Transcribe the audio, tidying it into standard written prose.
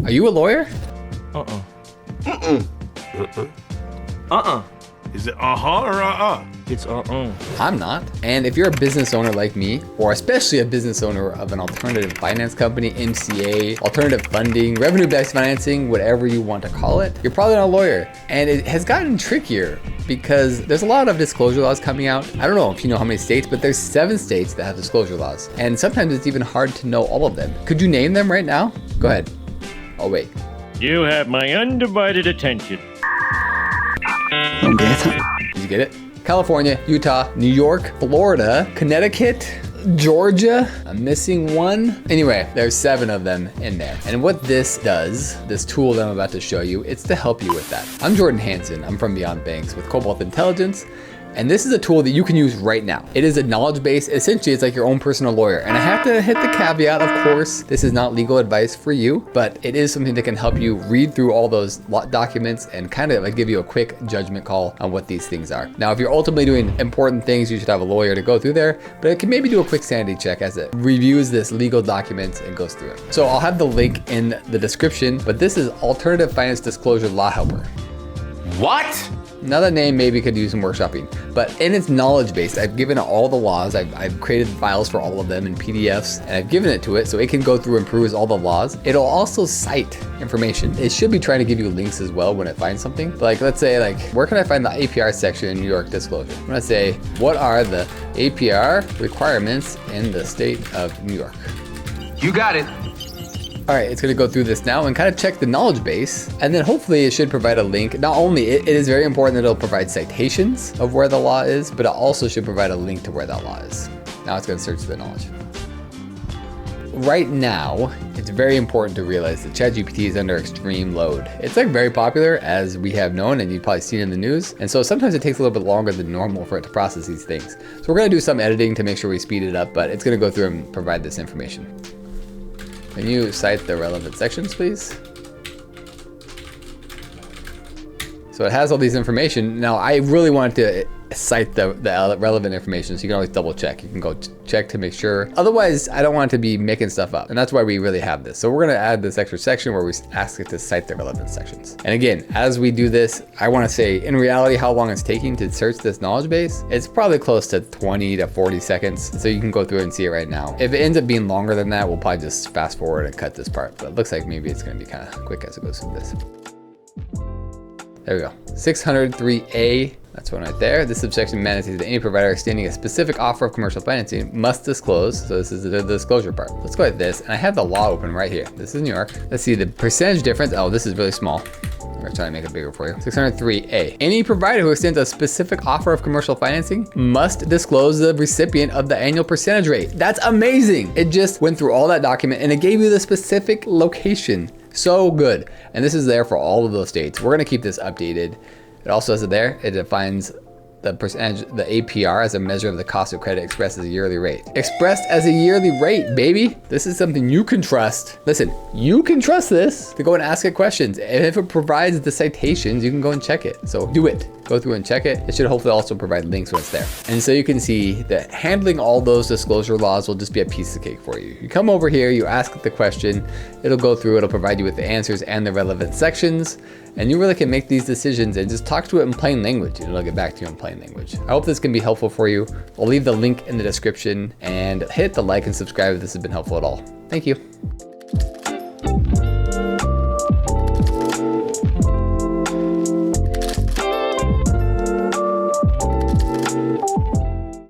Are you a lawyer? Uh-uh. Mm-mm. Uh-uh. Is it uh-huh or uh-uh? It's uh-uh. I'm not. And if you're a business owner like me, or especially a business owner of an alternative finance company, MCA, alternative funding, revenue-based financing, whatever you want to call it, you're probably not a lawyer. And it has gotten trickier because there's a lot of disclosure laws coming out. I don't know if you know how many states, but there's 7 states that have disclosure laws. And sometimes it's even hard to know all of them. Could you name them right now? Go ahead. Oh, wait. You have my undivided attention. Did you get it? California, Utah, New York, Florida, Connecticut, Georgia. I'm missing one. Anyway, there's 7 of them in there. And what this does, this tool that I'm about to show you, it's to help you with that. I'm Jordan Hansen. I'm from Beyond Banks with Cobalt Intelligence. And this is a tool that you can use right now. It is a knowledge base. Essentially, it's like your own personal lawyer. And I have to hit the caveat, of course, this is not legal advice for you, but it is something that can help you read through all those documents and kind of like give you a quick judgment call on what these things are. Now, if you're ultimately doing important things, you should have a lawyer to go through there, but it can maybe do a quick sanity check as it reviews this legal documents and goes through it. So I'll have the link in the description, but this is Alternative Finance Disclosure Law Helper. What? Now that name maybe could use some workshopping, but in its knowledge base, I've given it all the laws. I've created files for all of them in PDFs, and I've given it to it so it can go through and peruse all the laws. It'll also cite information. It should be trying to give you links as well when it finds something. Like, let's say, like, where can I find the APR section in New York disclosure? I'm gonna say, what are the APR requirements in the state of New York? You got it. All right, it's gonna go through this now and kind of check the knowledge base, and then hopefully it should provide a link. Not only, it is very important that it'll provide citations of where the law is, but it also should provide a link to where that law is. Now it's gonna search the knowledge. Right now, it's very important to realize that ChatGPT is under extreme load. It's like very popular, as we have known, and you've probably seen in the news. And so sometimes it takes a little bit longer than normal for it to process these things. So we're gonna do some editing to make sure we speed it up, but it's gonna go through and provide this information. Can you cite the relevant sections, please? So it has all these information. Now, I really wanted to cite the relevant information, so you can always double check. You can go check to make sure. Otherwise, I don't want it to be making stuff up. And that's why we really have this. So we're gonna add this extra section where we ask it to cite the relevant sections. And again, as we do this, I wanna say, in reality, how long it's taking to search this knowledge base, it's probably close to 20 to 40 seconds. So you can go through and see it right now. If it ends up being longer than that, we'll probably just fast forward and cut this part. But it looks like maybe it's gonna be kind of quick as it goes through this. There we go, 603A. That's one right there. This subsection mandates that any provider extending a specific offer of commercial financing must disclose. So this is the disclosure part. Let's go at this, and I have the law open right here. This is New York. Let's see the percentage difference. Oh, this is really small. I'm gonna try to make it bigger for you. 603A. Any provider who extends a specific offer of commercial financing must disclose the recipient of the annual percentage rate. That's amazing. It just went through all that document and it gave you the specific location. So good. And this is there for all of those states. We're gonna keep this updated. It also has it there. It defines the percentage, the APR, as a measure of the cost of credit expressed as a yearly rate. Expressed as a yearly rate, baby. This is something you can trust. Listen, you can trust this to go and ask it questions. And if it provides the citations, you can go and check it. So do it. Go through and check it. It should hopefully also provide links when it's there. And so you can see that handling all those disclosure laws will just be a piece of cake for you. You come over here, you ask the question, it'll go through, it'll provide you with the answers and the relevant sections, and you really can make these decisions and just talk to it in plain language, and it'll get back to you in plain language. I hope this can be helpful for you. I'll leave the link in the description, and hit the like and subscribe if this has been helpful at all. Thank you.